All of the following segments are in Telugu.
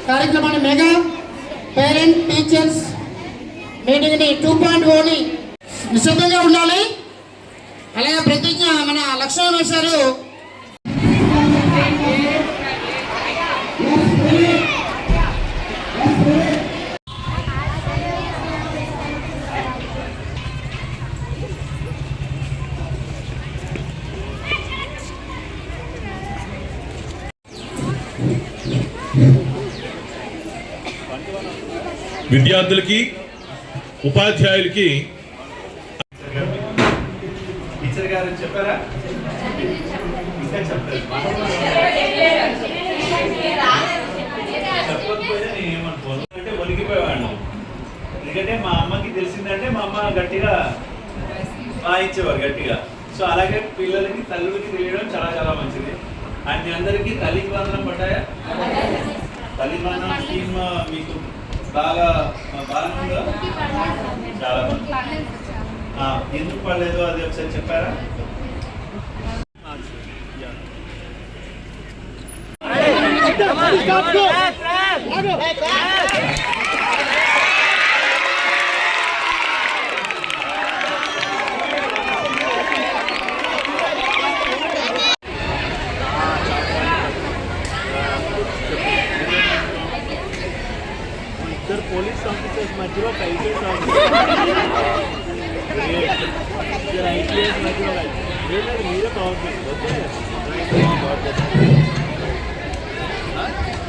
కార్యక్రమాన్ని మెగా పేరెంట్ టీచర్స్ మీటింగ్ని 2.0ని నిశ్శబ్దంగా ఉండాలి. అలాగే ప్రతిజ్ఞ మన లక్ష్మణ్ వేశారు. విద్యార్థులకి ఉపాధ్యాయులకి టీచర్ గారు చెప్పారా? ఇంకా చెప్పకపోతే నేను ఏమనుకోను అంటే ఒలిగిపోయేవాడిని. ఎందుకంటే మా అమ్మకి తెలిసిందంటే మా అమ్మ గట్టిగా వాయించేవారు గట్టిగా. సో అలాగే పిల్లలకి తల్లులకి తెలియడం చాలా చాలా మంచిది. అండ్ మీ అందరికీ తల్లికి వందనం పడ్డాయా? తల్లి వందనం స్కీమ్ మీకు బాగా ఉందా? చాలా మంది ఎందుకు పడలేదు అది ఒకసారి చెప్పారా? పోలీస్ ఆఫీసర్స్ మధ్యలో ఐపీఎస్ మధ్యలో మీరే పవర్ఫుల్. ఓకే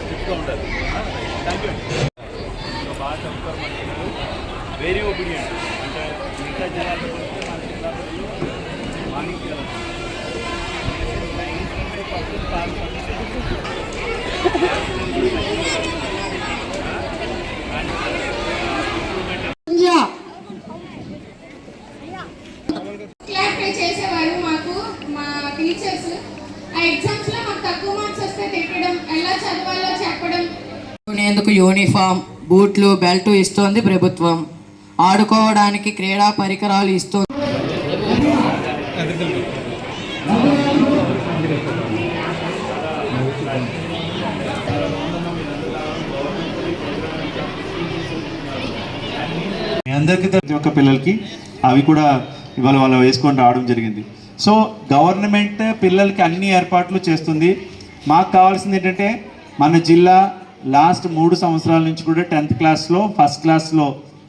చెప్తూ ఉంటారు. Thank you. బాగా చదువుతారు మన పిల్లలు, వెరీ ఒబీడియంట్. అంటే మిగతా జనాలు మార్నింగ్ చేసేవారు మాకు మా టీచర్స్. ఆ ఎగ్జామ్స్ లో మాకు తక్కువ మార్క్స్ వస్తే తిట్టడం, ఎలా చదవాలో చెప్పడం. యూనిఫామ్, బూట్లు, బెల్ట్ ఇస్తోంది ప్రభుత్వం. ఆడుకోవడానికి క్రీడా పరికరాలు ఇస్తోంది. మీ అందరికీ ప్రతి ఒక్క పిల్లలకి అవి కూడా ఇవాళ వాళ్ళు వేసుకొని రావడం జరిగింది. సో గవర్నమెంట్ పిల్లలకి అన్ని ఏర్పాట్లు చేస్తుంది. మాకు కావాల్సింది ఏంటంటే మన జిల్లా లాస్ట్ 3 సంవత్సరాల నుంచి కూడా 10th క్లాస్లో ఫస్ట్ క్లాస్లో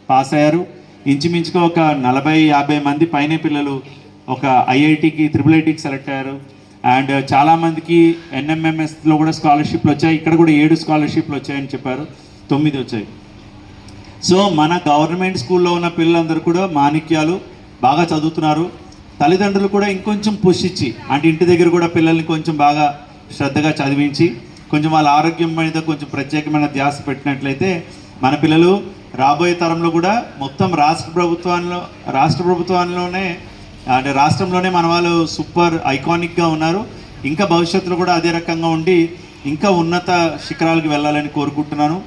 పాస్ అయ్యారు. ఇంచుమించుగా ఒక 40-50 మంది పైనే పిల్లలు ఒక ఐఐటికి IIITకి సెలెక్ట్ అయ్యారు. అండ్ చాలామందికి NMMSలో కూడా స్కాలర్షిప్లు వచ్చాయి. ఇక్కడ కూడా 7 స్కాలర్షిప్లు వచ్చాయని చెప్పారు, 9 వచ్చాయి. సో మన గవర్నమెంట్ స్కూల్లో ఉన్న పిల్లలందరూ కూడా మాణిక్యాలు, బాగా చదువుతున్నారు. తల్లిదండ్రులు కూడా ఇంకొంచెం పుష్ ఇచ్చి, అంటే ఇంటి దగ్గర కూడా పిల్లల్ని కొంచెం బాగా శ్రద్ధగా చదివించి కొంచెం వాళ్ళ ఆరోగ్యం మీద కొంచెం ప్రత్యేకమైన ధ్యాస పెట్టినట్లయితే మన పిల్లలు రాబోయే తరంలో కూడా మొత్తం రాష్ట్ర ప్రభుత్వంలోనే అంటే రాష్ట్రంలోనే మన వాళ్ళు సూపర్ ఐకానిక్గా ఉన్నారు. ఇంకా భవిష్యత్తులో కూడా అదే రకంగా ఉండి ఇంకా ఉన్నత శిఖరాలకు వెళ్ళాలని కోరుకుంటున్నాను.